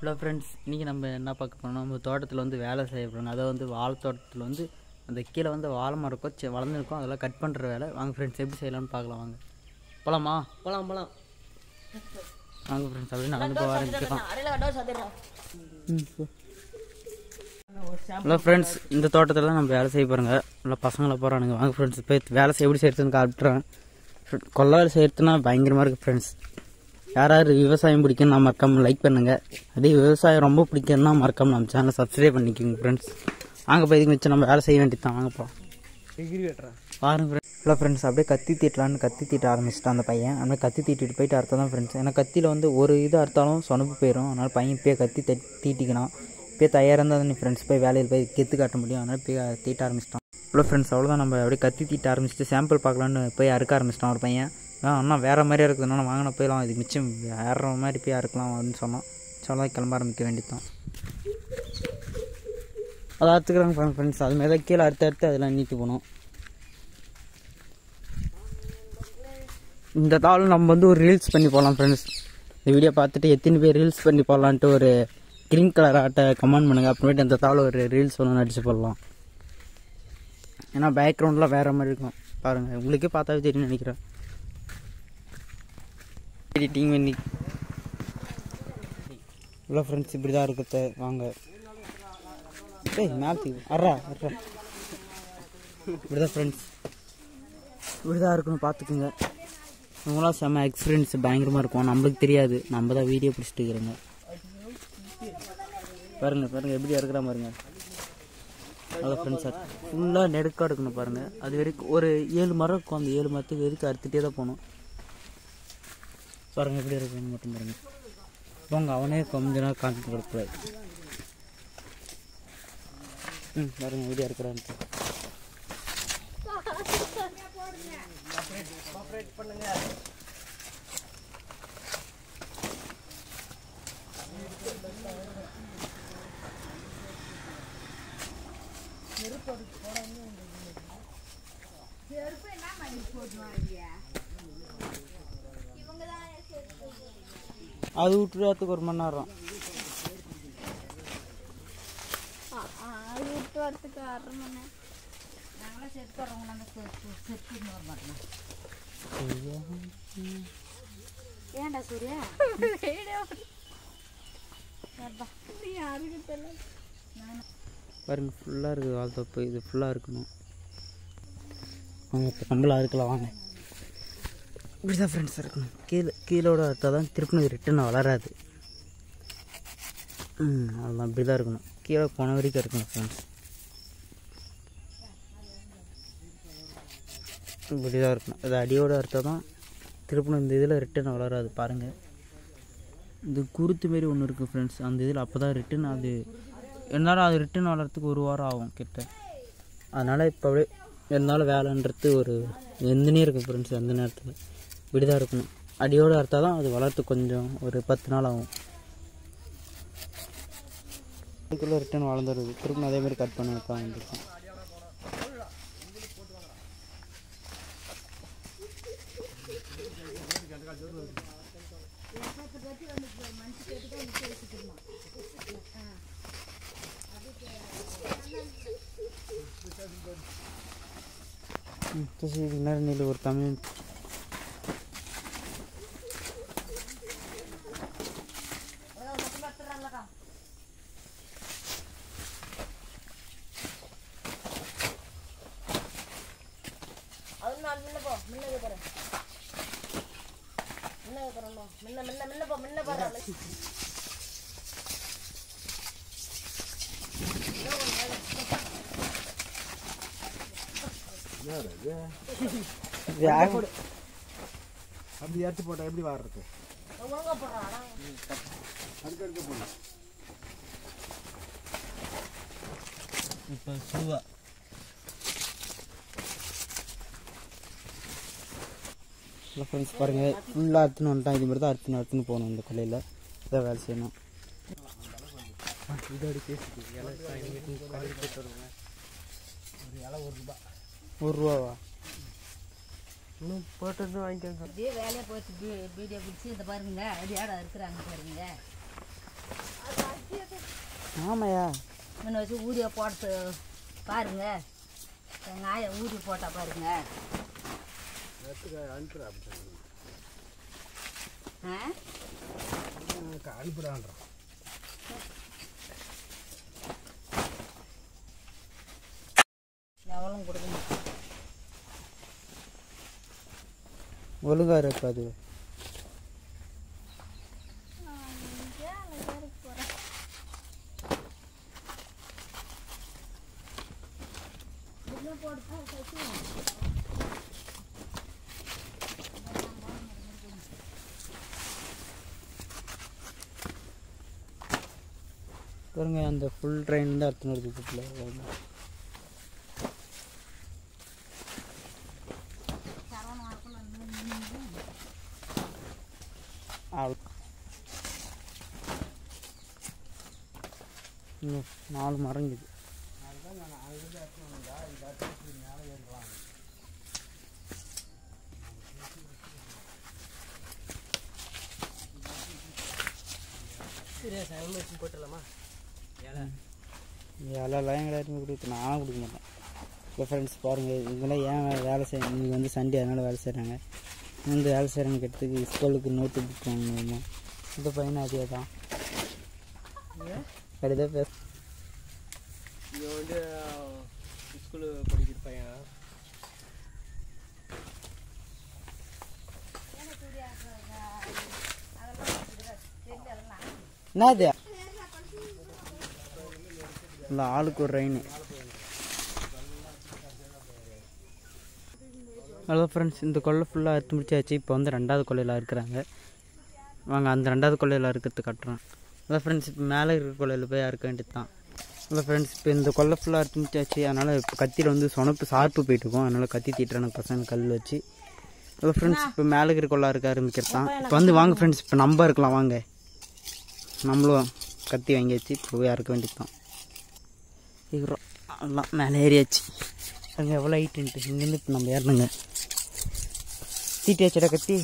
Hello friends, இன்றைக்கி நம்ம என்ன பார்க்க போனோம், நம்ம தோட்டத்தில் வந்து வேலை செய்ய போகிறோம். அதை வந்து வாழை தோட்டத்தில் வந்து அந்த கீழே வந்து வாழை மரம் இருக்கும், வளர்ந்துருக்கும். அதெல்லாம் கட் பண்ணுற வேலை. வாங்க ஃப்ரெண்ட்ஸ், எப்படி செய்யலாம்னு பார்க்கலாம். வாங்க போகலாமா? போகலாம். வாங்க ஃப்ரெண்ட்ஸ், அப்படியே நடந்து போக ஆரம்பிக்கலாம். ஹலோ ஃப்ரெண்ட்ஸ், இந்த தோட்டத்தில் நம்ம வேலை செய்ய போகிறோங்க. நல்லா பசங்களை போகிறானுங்க. வாங்க ஃப்ரெண்ட்ஸ், போய் வேலை எப்படி செய்யறதுன்னு காட்டுறேன். கொள்ள வேலை செய்யறதுன்னா பயங்கரமாக இருக்குது ஃப்ரெண்ட்ஸ். யாராவது விவசாயம் பிடிக்குன்னு நான் மறக்காமல் லைக் பண்ணுங்கள். அதே விவசாயம் ரொம்ப பிடிக்குன்னா மறக்காமல் நம்ம சேனலை சப்ஸ்கிரைப் பண்ணிக்கோங்க ஃப்ரெண்ட்ஸ். வாங்க போய் இதுக்கு வச்சு நம்ம வேலை செய்ய வேண்டியது தான். வாங்க போகலாம். பாருங்க ஃப்ரெண்ட்ஸ். ஹலோ ஃப்ரெண்ட்ஸ், அப்படியே கத்தி தீட்ட ஆரம்பிச்சிட்டான் அந்த பையன். அப்படியே கத்தி தீட்டிட்டு போயிட்டு அர்த்தம் தான் ஃப்ரெண்ட்ஸ். ஏன்னா கத்தியில் வந்து ஒரு இது அறுத்தாலும் சொனப்பு போயிடும். அதனால் பையன் இப்போயே கத்தி தீட்டிக்கணும். இப்போயே தயாராக இருந்தால் தான் ஃப்ரெண்ட்ஸ் போய் வேலையில் போய் கெத்து காட்ட முடியும். அதனால் போய் தீட்ட ஆரம்பிச்சிட்டான். ஹலோ ஃப்ரெண்ட்ஸ், அவ்வளோதான். நம்ம அப்படியே கத்தி தீட்ட ஆரம்பிச்சிட்டு சாம்பிள் பார்க்கலான்னு போய் அறுக்க ஆரம்பிச்சிட்டான் ஒரு பையன். அண்ணா வேறு மாதிரியே இருக்குதுண்ணா, வாங்கின போயிடலாம், இதுக்கு மிச்சம் வேறு மாதிரி போய் அறுக்கலாம் அப்படின்னு சொன்னோம். சொல்லலாம் கிளம்ப ஆரம்பிக்க வேண்டியதான். அதை அறுத்துக்கிறாங்க ஃப்ரெண்ட்ஸ். அது மாதிரி கீழே அறுத்து அதெல்லாம் நீட்டி போகணும். இந்த தாள் நம்ம வந்து ஒரு ரீல்ஸ் பண்ணி போடலாம் ஃப்ரெண்ட்ஸ். இந்த வீடியோ பார்த்துட்டு எத்தனை பேர் ரீல்ஸ் பண்ணி போடலான்ட்டு ஒரு க்ரீன் கலர் ஆட்டை கமெண்ட் பண்ணுங்கள். அப்புறமேட்டு இந்த தாள் ஒரு ரீல்ஸ் ஒன்று நடிச்சு போடலாம். ஏன்னா பேக்ரவுண்ட்லாம் வேறு மாதிரி இருக்கும். பாருங்கள், உங்களுக்கே பார்த்தாவே தெரியும்னு நினைக்கிறேன். எடிட்டிங் பண்ணி இவ்வளோ ஃப்ரெண்ட்ஸ் இப்படி தான் இருக்கிறத. வாங்க மேலத்துக்கு அறா இப்படி தான் ஃப்ரெண்ட்ஸ், இப்படி தான் இருக்கணும், பார்த்துக்குங்க. இவங்களாம் செம்ம எக்ஸ்பீரியன்ஸ் பயங்கரமாக இருக்கும். நம்மளுக்கு தெரியாது, நம்ம தான் வீடியோ பிடிச்சிட்டு இருக்கிறோங்க. பாருங்கள் எப்படி இருக்கிற பாருங்க. அவ்வளோ ஃப்ரெண்ட்ஸ், சார் ஃபுல்லாக நெடுக்காக இருக்கணும் பாருங்கள். அது வரைக்கும் ஒரு 7 மரம் இருக்கும். அந்த 7 மரத்துக்கு வரைக்கும் அறுத்துட்டே தான் போகணும். பாருங்கள் எப்படி இருக்குன்னு மட்டும் பாருங்கள். போங்க, அவனே கொஞ்ச நேரம் கான்டென்ட் கொடுக்கூடாது. பாருங்கள் வீடியோ இருக்கிறான்ட்டு. அது விட்டுறதுக்கு 1 மணி நேரம். அது விட்டு வரத்துக்கு 1/2 மணி நேரம். நாங்களாம் செத்து வரோம். ஏன்டா சூர்யா யாருக்கு தெரியல. பாருங்க ஃபுல்லாக இருக்குது வால் தப்பு. இது ஃபுல்லாக இருக்கணும். வாங்க இப்போ கம்பளாக இருக்கலாம். வாங்க இப்படி தான் ஃப்ரெண்ட்ஸ் இருக்கணும். கீழோட அறுத்தால் தான் திருப்பினது ரிட்டன் வளராது. அதெல்லாம் இப்படி தான் இருக்கணும். கீழே போன வரைக்கும் இருக்கணும் ஃப்ரெண்ட்ஸ். இப்படி தான் இருக்கணும். அது அடியோடு அறுத்தால் தான் திருப்பின இந்த இதில் ரிட்டன் வளராது. பாருங்கள், இது குருத்து மாரி ஒன்று இருக்குது ஃப்ரெண்ட்ஸ். அந்த இதில் அப்போ தான் ரிட்டன், அது இருந்தாலும் அது ரிட்டன் வளர்கிறதுக்கு 1 வாரம் ஆகும் கிட்ட. அதனால் இப்போ அப்படியே இருந்தாலும் வேலைன்றது ஒரு எந்தனே இருக்குது ஃப்ரெண்ட்ஸ். எந்த நேரத்தில் இப்படி தான் இருக்கணும். அடியோடு அறுத்தால் தான் அது வளர்த்து கொஞ்சம் ஒரு 10 நாள் ஆகும். அதுக்குள்ளே ரிட்டன் வளர்ந்துருது. திரும்ப அதே மாதிரி கட் பண்ணி வைப்பாங்க. நேரம் ஒரு தமிழ் அப்படி எடுத்து போட்டா எப்படி வாடுறது? இப்போ சுவா ஃப்ரெண்ட்ஸ் பாருங்கள், ஃபுல்லாக அறுத்துன்னு வந்துட்டான். இது மாதிரி தான் அறுத்துன்னு போகணும். இந்த கொள்ளையில் இதான் வேலை செய்யணும். இதோட பேசிட்டு ₹1 இன்னும் போட்டு வாங்கிக்கோங்க. அப்படியே வேலையை போட்டு வீடியோ பிடிச்சி இதை பாருங்க, அது யாரா இருக்கிறாங்க பாருங்க. ஆமாயா முன்ன வச்சு ஊதியை போட்டு பாருங்க வெங்காயம் ஊதி போட்டால் பாருங்க அனுப்புறான்றான் எவ்வளோ கொடுக்க மாட்டேன் ஒழுங்கா இருக்காது பாருங்க அந்த ஃபுல் ட்ரெயின் தான் அர்த்தம் இருக்குது இன்னும் 4 மரம் இருக்குது போட்டலாமா இலைலாம் எங்களாருமே கொடுத்து நானும் கொடுக்க மாட்டேன். இப்போ ஃப்ரெண்ட்ஸ் பாருங்கள் இவங்களாம் ஏன் வேலை செய்ய இன்றைக்கி வந்து சண்டே அதனால் வேலை செய்கிறாங்க. வந்து வேலை செய்கிறாங்க கேட்டதுக்கு ஸ்கூலுக்கு நோட்டு புக் வாங்கணுமா இந்த பையனும் அதே தான் அப்படிதான் பேச. இவன் வந்து ஸ்கூலு படிக்கிற பையன். என்னது இல்லை ஆளுக்கு ஒரு ரெயின். ஹலோ ஃப்ரெண்ட்ஸ், இந்த கொள்ளை ஃபுல்லாக அறுத்து முடிச்சாச்சு. இப்போ வந்து 2வது கொள்ளையில் இருக்கிறாங்க. வாங்க அந்த 2வது கொள்ளையில் இருக்கிறது கட்டுறோம். ஹலோ ஃப்ரெண்ட்ஸ், இப்போ மேலே இருக்கிற கொள்ளையில் போய் அறுக்க வேண்டியது தான். ஹலோ ஃப்ரெண்ட்ஸ், இப்போ இந்த கொள்ளை ஃபுல்லாக அறுத்து முடிச்சாச்சு. அதனால் இப்போ கத்தியில் வந்து சொனப்பு சார்பு போயிட்டுருக்கோம். அதனால் கத்தி தீட்டுறாங்க பசங்க கல் வச்சு. ஹலோ ஃப்ரெண்ட்ஸ், இப்போ மேலே இருக்கிற கொள்ளை இருக்க ஆரம்பிக்கிறது தான். இப்போ வந்து வாங்க ஃப்ரெண்ட்ஸ், இப்போ நம்ம இருக்கலாம் வாங்க. நம்மளும் கத்தி வாங்கியாச்சு. இப்போ போய் அறுக்க வேண்டியது தான். சீக்கிரம் எல்லாம் மேலே ஏறியாச்சு. அங்கே எவ்வளோ ஹைட்டுன்ட்டு இங்கேருந்து இப்போ நம்ம ஏறணுங்க. தீட்டியாச்சடா கத்தி.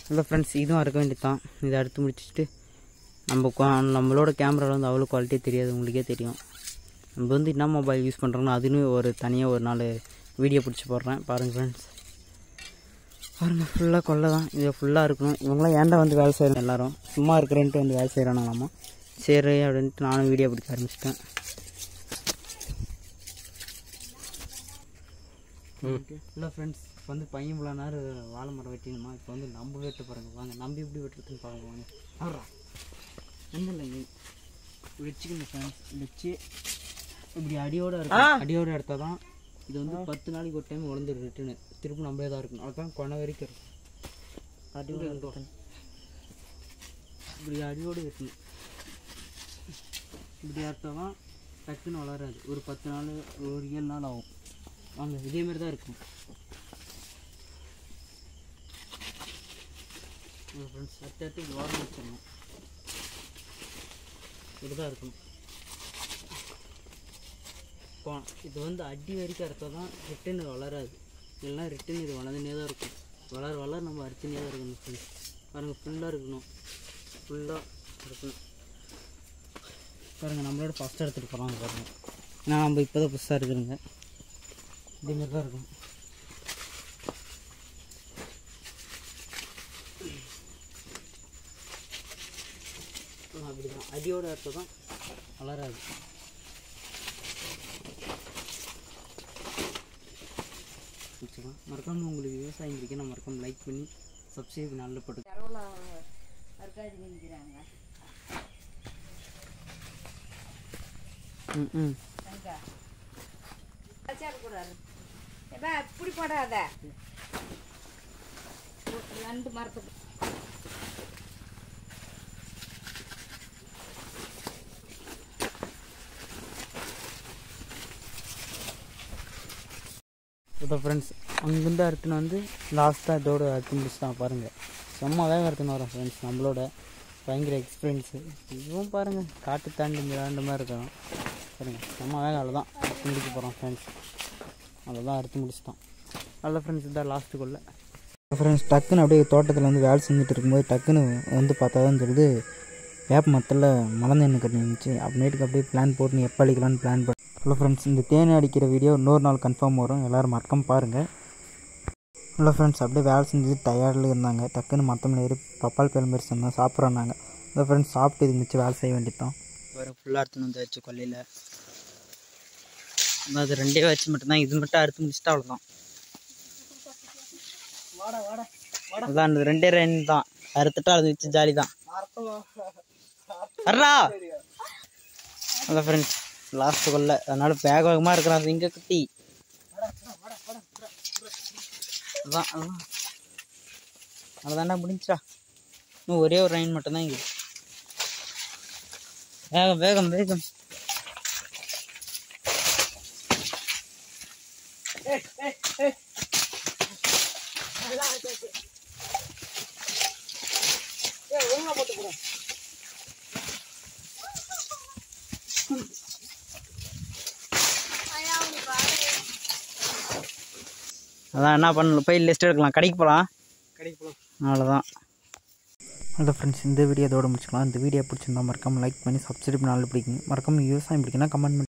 இல்லை ஃப்ரெண்ட்ஸ், இதுவும் அறுக்க வேண்டியது தான். இதை அடுத்து முடிச்சுட்டு நம்மளோட கேமராவில் வந்து அவ்வளோ குவாலிட்டியே தெரியாது, உங்களுக்கே தெரியும். நம்ம வந்து என்ன மொபைல் யூஸ் பண்ணுறோன்னா அதுன்னு ஒரு தனியாக ஒரு நாள் வீடியோ பிடிச்சி போடுறேன் பாருங்கள் ஃப்ரெண்ட்ஸ். பாருங்கள் ஃபுல்லாக கொள்ளை தான். இதை ஃபுல்லாக இருக்கணும். இவங்களாம் ஏன்டா வந்து வேலை செய்கிறோம், எல்லோரும் சும்மா இருக்கிறேன்ட்டு வந்து வேலை செய்கிறானாலாமா. சரி அப்படின்ட்டு நானும் வீடியோ பிடிக்க ஆரம்பிச்சிட்டேன். இல்லை ஃப்ரெண்ட்ஸ், இப்போ வந்து பையன் இவ்வளோ நேரம் வாழை மரம் வெட்டினுமா. இப்போ வந்து நம்ம வெட்ட பாருங்க வாங்க. நம்ம எப்படி வெட்டுறதுன்னு பாருங்க வாங்க. ஆடுறா ஒன்றும் இல்லைங்க, வச்சுக்கணும் ஃப்ரெண்ட்ஸ். வச்சு இப்படி அடியோடு இருக்கும். அடியோடு எடுத்தால் தான் இது வந்து 10 நாளைக்கு ஒரு டைம் உடஞ்சிரு ரிட்டுன்னு திரும்ப நம்மளே தான் இருக்கணும். அதுதான் கொனை வரைக்கும் இருக்கும். அடியோடு இருக்கணும். இப்படி அடியோடு வெட்டணும். இப்படி எடுத்தால் தான் டக்குன்னு வளராது. ஒரு 10 நாள் ஒரு 7 நாள் ஆகும். வாங்க இதேமாரி தான் இருக்கும் ஃப்ரெண்ட்ஸ். அடுத்து இப்படி வாரம் வச்சிடணும். இப்படி தான் இருக்கணும். இப்போ இது வந்து அடி வரைக்கும் அறுத்தால் தான் ரிட்டன் வளராது. இல்லைனா ரிட்டன் இது வளர்ந்துனே தான் இருக்கும். வளர நம்ம அறுத்துனே தான் இருக்கணும் ஃப்ரெண்ட்ஸ். பாருங்கள் ஃபுல்லாக இருக்கணும். ஃபுல்லாக இருக்கணும் பாருங்கள். நம்மளோட ஃபஸ்ட்டாக எடுத்துகிட்டு போகிறாங்க பாருங்கள். ஏன்னா நம்ம இப்போ தான் புதுசாக இருக்குதுங்க. இதேமாரி தான் இருக்கும். அப்படி தான் அடியோட அர்த்தம் தான் வளராது. மறக்காமல் உங்களுக்கு விவசாயம் பிடிக்க நான் மறக்காமல் லைக் பண்ணி சப்ஸ்கிரைப் நல்ல போட்டு இப்படி போடாத. 2 மரத்துக்கு இப்போ ஃப்ரெண்ட்ஸ், அங்கேருந்து அறுத்துன்னு வந்து லாஸ்ட்டாக இதோட அறுத்து முடிச்சு தான் பாருங்கள். செம்ம வேகம் அறுத்துன்னு வரோம் ஃப்ரெண்ட்ஸ். நம்மளோட பயங்கர எக்ஸ்பீரியன்ஸு. இதுவும் பாருங்கள் காட்டு தாண்டி இந்த மாதிரி இருக்கணும் பாருங்கள். செம்ம வேகம் அதில் தான் அறுத்து முடிக்க போகிறோம் ஃப்ரெண்ட்ஸ். அதில் தான் அறுத்து முடிச்சிட்டோம். நல்ல ஃப்ரெண்ட்ஸ் இதான் லாஸ்ட்டுக்குள்ளே ஃப்ரெண்ட்ஸ். டக்குன்னு அப்படியே தோட்டத்தில் வந்து வேலை செஞ்சுட்டு இருக்கும்போது டக்குன்னு வந்து பார்த்தா தான் சொல்லுது வேப்ப மரத்தில் மலர்ந்து கட்டி இருந்துச்சு. அப்புறமேட்டுக்கு அப்படியே பிளான் போட்டு நீ எப்போ அடிக்கலான்னு பிளான் பண்ண. ஹலோ ஃப்ரெண்ட்ஸ், இந்த தேனி அடிக்கிற வீடியோ இன்னொரு நாள் கன்ஃபார்ம் வரும். எல்லோரும் மறக்காம பாருங்கள். ஹலோ ஃப்ரெண்ட்ஸ், அப்படியே வேலை செஞ்சு டயர்டில் இருந்தாங்க. டக்குன்னு மரத்தமிழ் ஏறி பப்பால் பேர் மாதிரி சொன்னால் சாப்பிட்றாங்க. ஹலோ ஃப்ரெண்ட்ஸ், சாப்பிட்டு இது மிச்சு வேலை செய்ய வேண்டியதான். வேறு ஃபுல்லாக அறுத்துன்னு வந்து வச்சு கொல்லையில் அது 2 வச்சு மட்டும்தான். இது மட்டும் அறுத்து முடிச்சுட்டு அவ்வளோதான். அதான் அந்த 2 ரெண்டு தான் அறுத்துட்டா அது வச்சு ஜாலி தான். வர்றா ஹலோ ஃப்ரெண்ட்ஸ், லாஸ்ட்டு கொல்ல, அதனால வேகமாக இருக்கிறான் இங்கே குட்டி. அதான் அவ்வளோதாண்டா, முடிஞ்சா. இன்னும் ஒரே ஒரு ரைன் மட்டும்தான் இங்கே. வேகம் வேகம் வேகம். அதான் என்ன பண்ணல, போய் லிஸ்ட் எடுக்கலாம். கடைக்கு போகலாம். அவ்வளோதான். ஹலோ ஃப்ரெண்ட்ஸ், இந்த வீடியோ இதோட முடிச்சுக்கலாம். இந்த வீடியோ பிடிச்சிருந்தா மறக்காமல் லைக் பண்ணி சப்ஸ்கிரைப் பண்ணி பிடிக்குங்க. மறக்காமல் விவசாயம் பிடிக்குன்னா கமெண்ட் பண்ணி